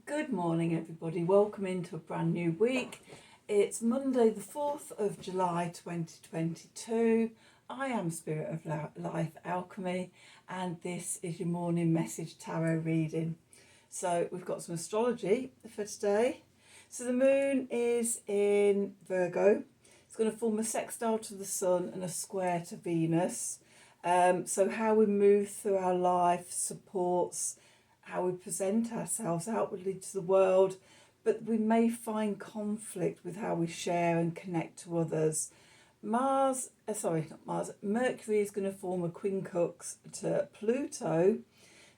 Good morning, everybody. Welcome into a brand new week. It's Monday, the 4th of July 2022. I am Spirit of Life Alchemy, and this is your morning message tarot reading. So we've got some astrology for today. So the moon is in Virgo. It's going to form a sextile to the sun and a square to Venus. So how we move through our life supports how we present ourselves outwardly to the world, but we may find conflict with how we share and connect to others. Mercury is going to form a quincunx to Pluto,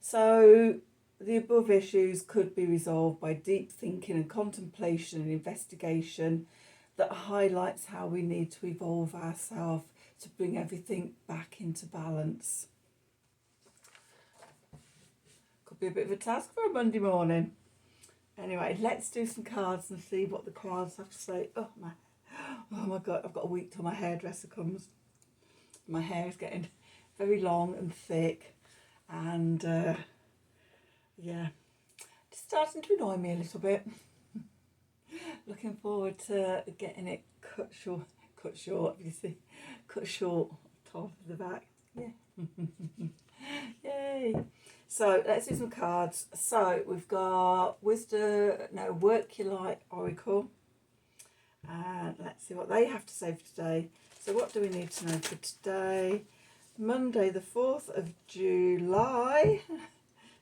so the above issues could be resolved by deep thinking and contemplation and investigation that highlights how we need to evolve ourselves to bring everything back into balance. Could be a bit of a task for a Monday morning. Anyway, let's do some cards and see what the cards have to say. Oh my God, I've got a week till my hairdresser comes. My hair is getting very long and thick, and yeah, it's starting to annoy me a little bit. Looking forward to getting it cut short, top of the back. Yeah. Yay. So let's do some cards. So we've got Work Your Light Oracle, and let's see what they have to say for today. So what do we need to know for today? Monday the 4th of July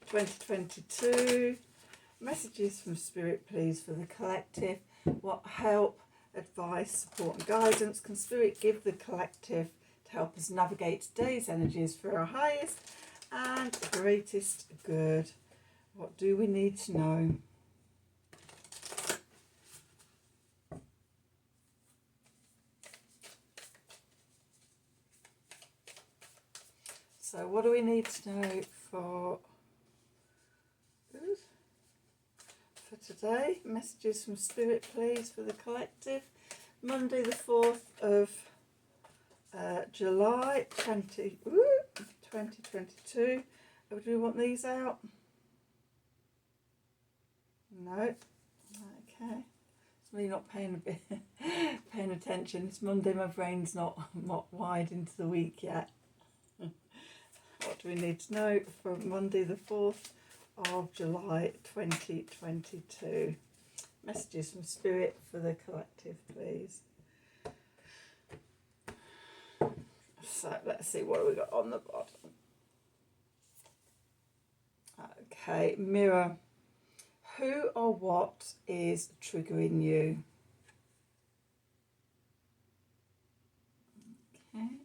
2022. Messages from Spirit, please, for the collective. What help, advice, support and guidance can Spirit give the collective to help us navigate today's energies for our highest and greatest good? What do we need to know? So what do we need to know for today? Messages from Spirit, please, for the collective. Monday the 4th of July 2022. Do we want these out? No. Okay. It's me not paying attention. It's Monday, my brain's not wide into the week yet. What do we need to know for Monday the 4th of July 2022? Messages from Spirit for the collective, please. So let's see, what have we got on the bottom? Okay, Mirror. Who or what is triggering you? Okay.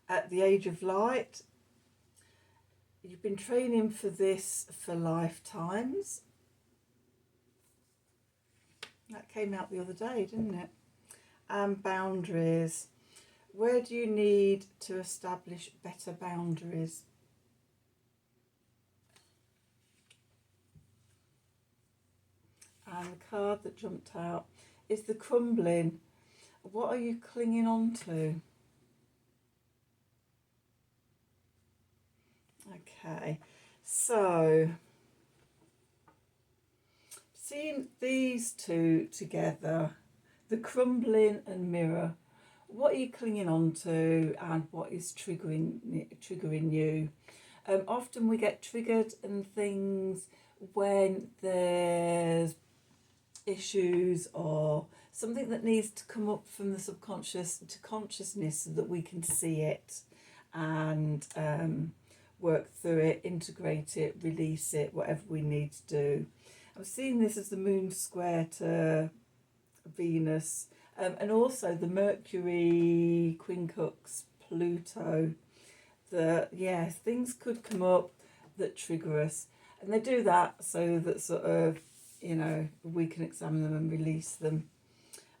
At the Age of Light. You've been training for this for lifetimes. That came out the other day, didn't it? And boundaries. Where do you need to establish better boundaries? And the card that jumped out is the Crumbling. What are you clinging on to? Okay, so seeing these two together, the Crumbling and Mirror, what are you clinging on to and what is triggering you? Often we get triggered and things when there's issues or something that needs to come up from the subconscious to consciousness so that we can see it and work through it, integrate it, release it, whatever we need to do. I'm seeing this as the moon square to Venus, and also the Mercury quincunx Pluto. Things could come up that trigger us, and they do that so that sort of, we can examine them and release them.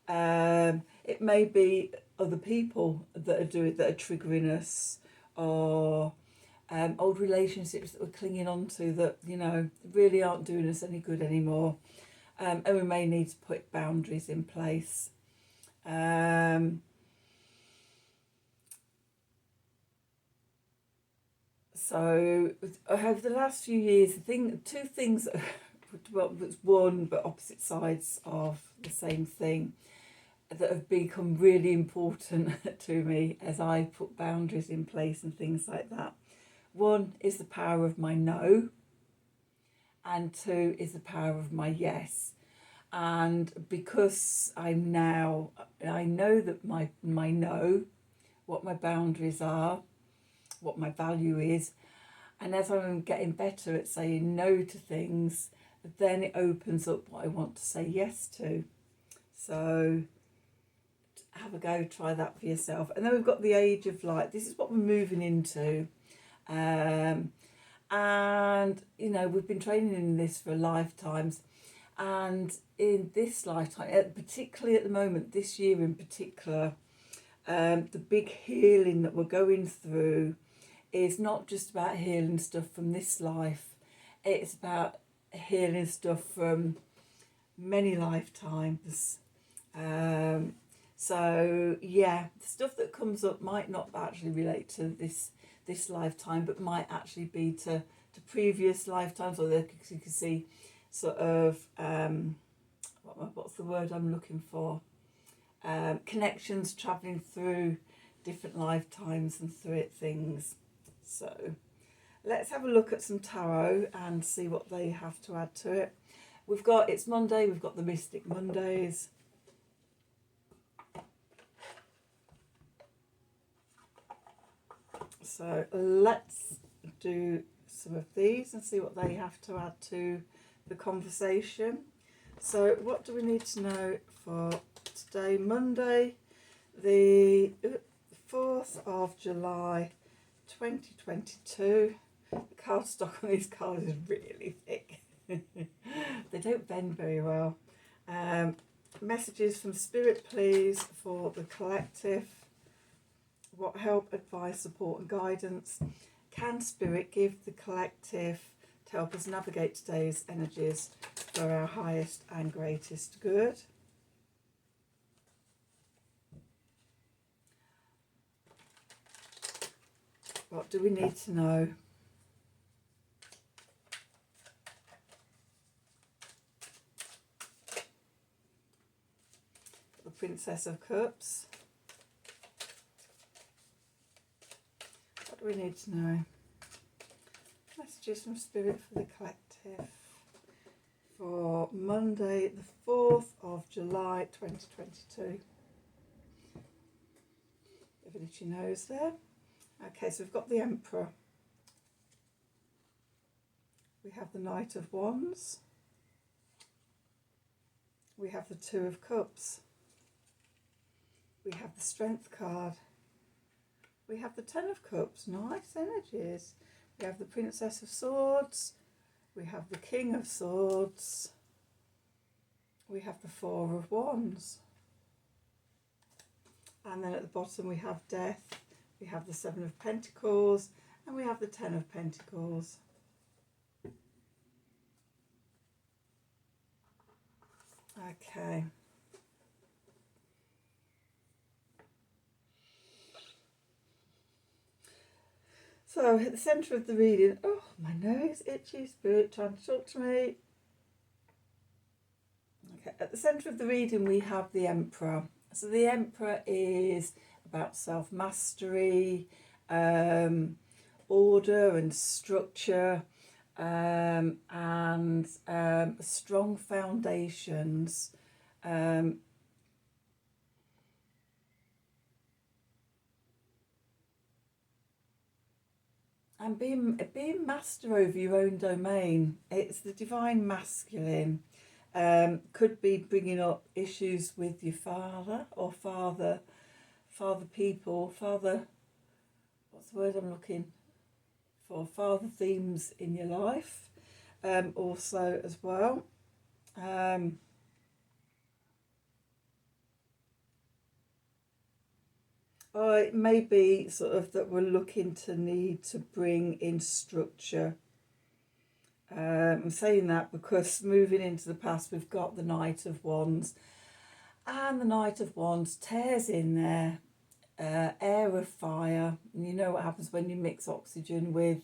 It may be other people that are triggering us, or old relationships that we're clinging on to that really aren't doing us any good anymore, and we may need to put boundaries in place. So over the last few years, two things, well, it's one but opposite sides of the same thing, that have become really important to me as I put boundaries in place and things like that. One is the power of my no, and two is the power of my yes. And because I know that my no, what my boundaries are, what my value is, and as I'm getting better at saying no to things, then it opens up what I want to say yes to. So have a go, try that for yourself. And then we've got the age of light. This is what we're moving into. And, you know, we've been training in this for lifetimes. And in this lifetime, particularly at the moment, this year in particular, the big healing that we're going through is not just about healing stuff from this life. It's about healing stuff from many lifetimes. So yeah, the stuff that comes up might not actually relate to this lifetime, but might actually be to previous lifetimes, or you can see sort of what's the word I'm looking for? Connections travelling through different lifetimes and through it things. So let's have a look at some tarot and see what they have to add to it. It's Monday, we've got the Mystic Mondays. So let's do some of these and see what they have to add to the conversation. So what do we need to know for today, Monday, the 4th of July 2022. The cardstock on these cards is really thick. They don't bend very well. Messages from Spirit, please, for the collective. What help, advice, support and guidance can Spirit give the collective to help us navigate today's energies for our highest and greatest good? What do we need to know? The Princess of Cups. What do we need to know? Messages from Spirit for the collective for Monday, the 4th of July 2022. Divinity knows there. Okay, so we've got the Emperor. We have the Knight of Wands. We have the Two of Cups. We have the Strength card. We have the Ten of Cups. Nice energies. We have the Princess of Swords. We have the King of Swords. We have the Four of Wands. And then at the bottom we have Death. We have the Seven of Pentacles. And we have the Ten of Pentacles. Okay. So at the centre of the reading, oh, my nose itchy, Spirit trying to talk to me. Okay, at the centre of the reading we have the Emperor. So the Emperor is about self-mastery, order and structure, and strong foundations. And being master over your own domain. It's the divine masculine. Could be bringing up issues with your father or father people, what's the word I'm looking for? Father themes in your life, also as well. Or it may be sort of that we're looking to need to bring in structure. I'm saying that because moving into the past, we've got the Knight of Wands, and the Knight of Wands tears in there, air of fire. And you know what happens when you mix oxygen with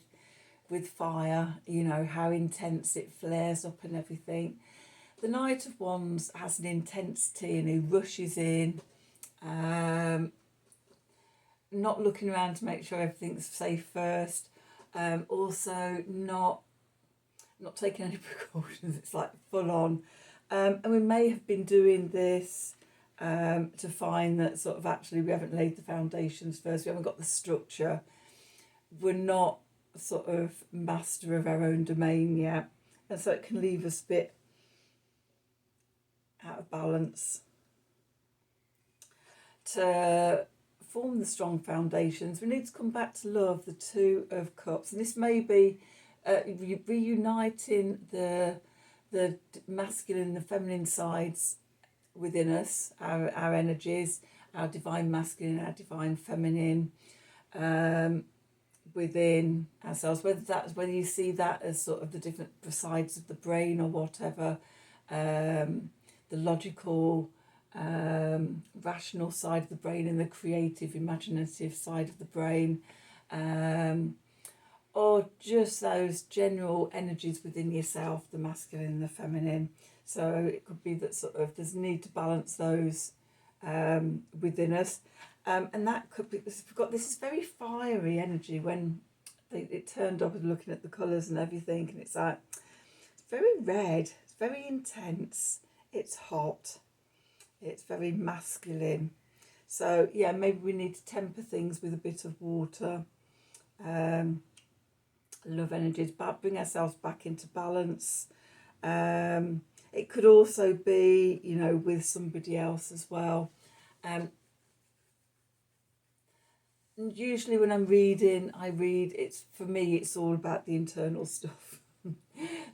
with fire, you know, how intense it flares up and everything. The Knight of Wands has an intensity and he rushes in, not looking around to make sure everything's safe first. Also not taking any precautions. It's like full on. And we may have been doing this to find that sort of actually we haven't laid the foundations first. We haven't got the structure. We're not sort of master of our own domain yet. And so it can leave us a bit out of balance. To form the strong foundations, we need to come back to love, the Two of Cups. And this may be reuniting the masculine and the feminine sides within us, our energies, our divine masculine, our divine feminine, within ourselves. Whether you see that as sort of the different sides of the brain or whatever, the logical, rational side of the brain and the creative, imaginative side of the brain, or just those general energies within yourself, the masculine and the feminine. So it could be that sort of there's a need to balance those within us. And that could be, we've got this is very fiery energy when it turned up and looking at the colours and everything, and it's like, it's very red, it's very intense, it's hot, it's very masculine. So yeah, maybe we need to temper things with a bit of water. Love energies, but bring ourselves back into balance. It could also be, you know, with somebody else as well. And usually when I'm reading, it's, for me, it's all about the internal stuff.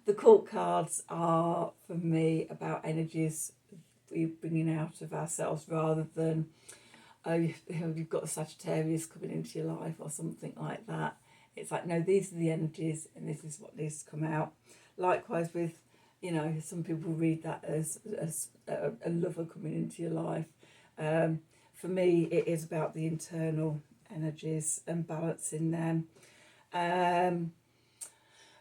The court cards are, for me, about energies we're bringing out of ourselves rather than, you've got a Sagittarius coming into your life or something like that. It's like, no, these are the energies and this is what needs to come out. Likewise with, you know, some people read that as a lover coming into your life. For me, it is about the internal energies and balancing them.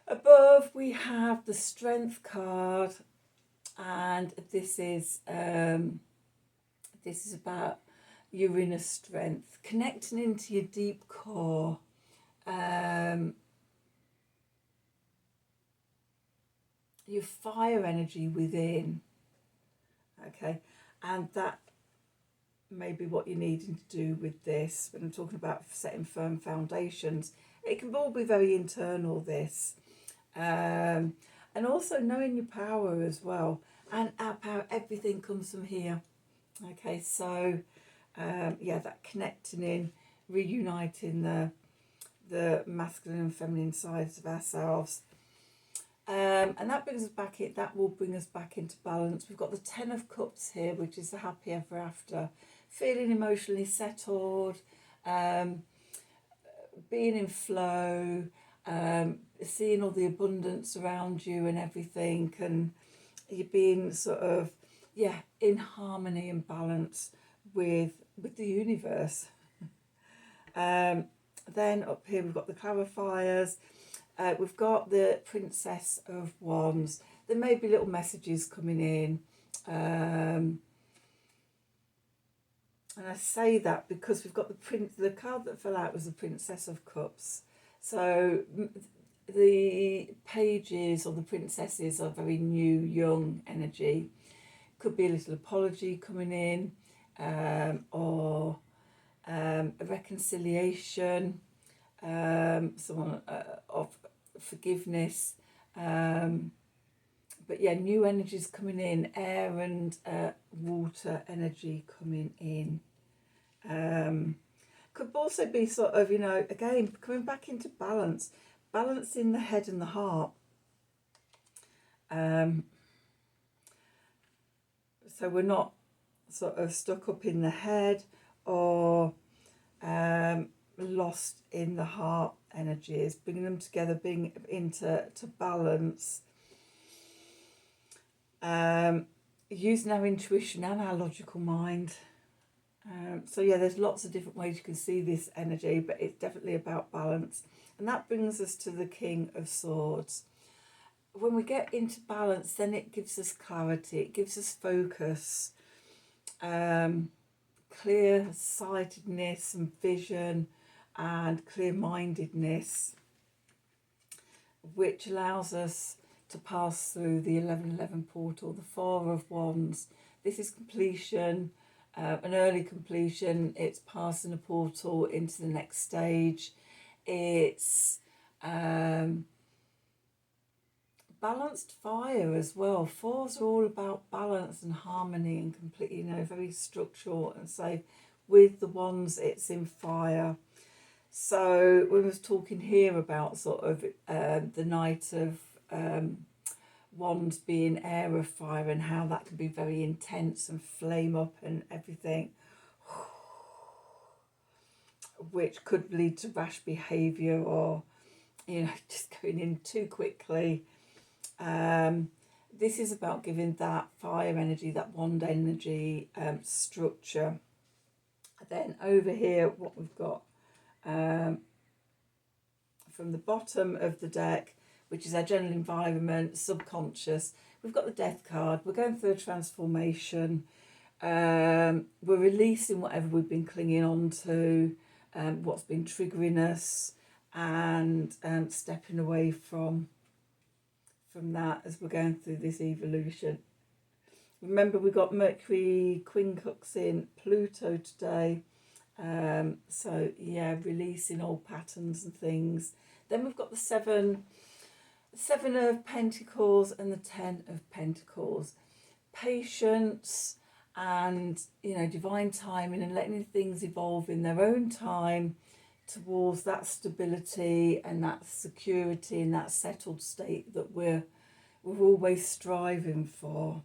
Above we have the Strength card, and this is about your inner strength, connecting into your deep core. Your fire energy within, okay, and that may be what you're needing to do with this. When I'm talking about setting firm foundations, it can all be very internal, this, and also knowing your power as well. And our power, everything comes from here. Okay, so yeah, that connecting in, reuniting the masculine and feminine sides of ourselves. And that brings us back in, that will bring us back into balance. We've got the Ten of Cups here, which is the happy ever after. Feeling emotionally settled, being in flow, seeing all the abundance around you and everything, and you're being sort of, yeah, in harmony and balance with the universe. Then up here we've got the clarifiers. We've got the Princess of Wands. There may be little messages coming in. And I say that because we've got the card that fell out was the Princess of Cups. So the pages or the princesses are very new, young energy. Could be a little apology coming in, or a reconciliation, someone of forgiveness, but yeah, new energies coming in, air and water energy coming in. Could also be sort of, you know, again, coming back into balance, balancing the head and the heart. So we're not sort of stuck up in the head or lost in the heart energies, bringing them together, being into balance, using our intuition and our logical mind, So yeah, there's lots of different ways you can see this energy, but it's definitely about balance. And that brings us to the King of Swords. When we get into balance, then it gives us clarity, it gives us focus, clear-sightedness and vision and clear-mindedness, which allows us to pass through the 1111 portal, the Four of Wands. This is completion, an early completion. It's passing a portal into the next stage. It's balanced fire as well. Fours are all about balance and harmony and complete, you know, very structural. And so with the wands, it's in fire. So we was talking here about sort of the Knight of Wands being air of fire and how that can be very intense and flame up and everything, which could lead to rash behaviour or, you know, just going in too quickly. This is about giving that fire energy, that wand energy, structure. Then over here, what we've got from the bottom of the deck, which is our general environment, subconscious, we've got the Death card. We're going through a transformation. We're releasing whatever we've been clinging on to, what's been triggering us, and stepping away from that as we're going through this evolution. Remember, we've got Mercury quincunx in Pluto today. So yeah, releasing old patterns and things. Then we've got the Seven of Pentacles and the Ten of Pentacles. Patience and, you know, divine timing and letting things evolve in their own time towards that stability and that security and that settled state that we're always striving for.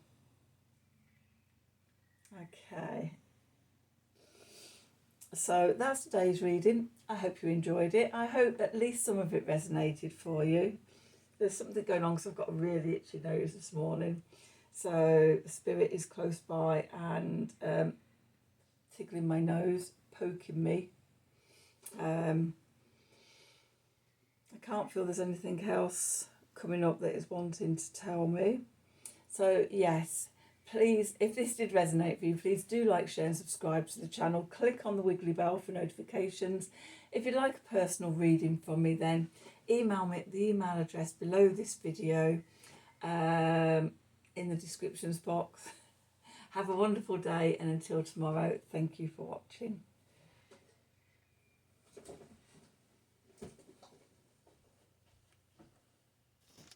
Okay. So that's today's reading. I hope you enjoyed it. I hope at least some of it resonated for you. There's something going on because I've got a really itchy nose this morning. So Spirit is close by and tickling my nose, poking me. I can't feel there's anything else coming up that is wanting to tell me. So yes, please, if this did resonate for you, please do like, share and subscribe to the channel. Click on the wiggly bell for notifications. If you'd like a personal reading from me, then email me at the email address below this video, in the descriptions box. Have a wonderful day, and until tomorrow, thank you for watching.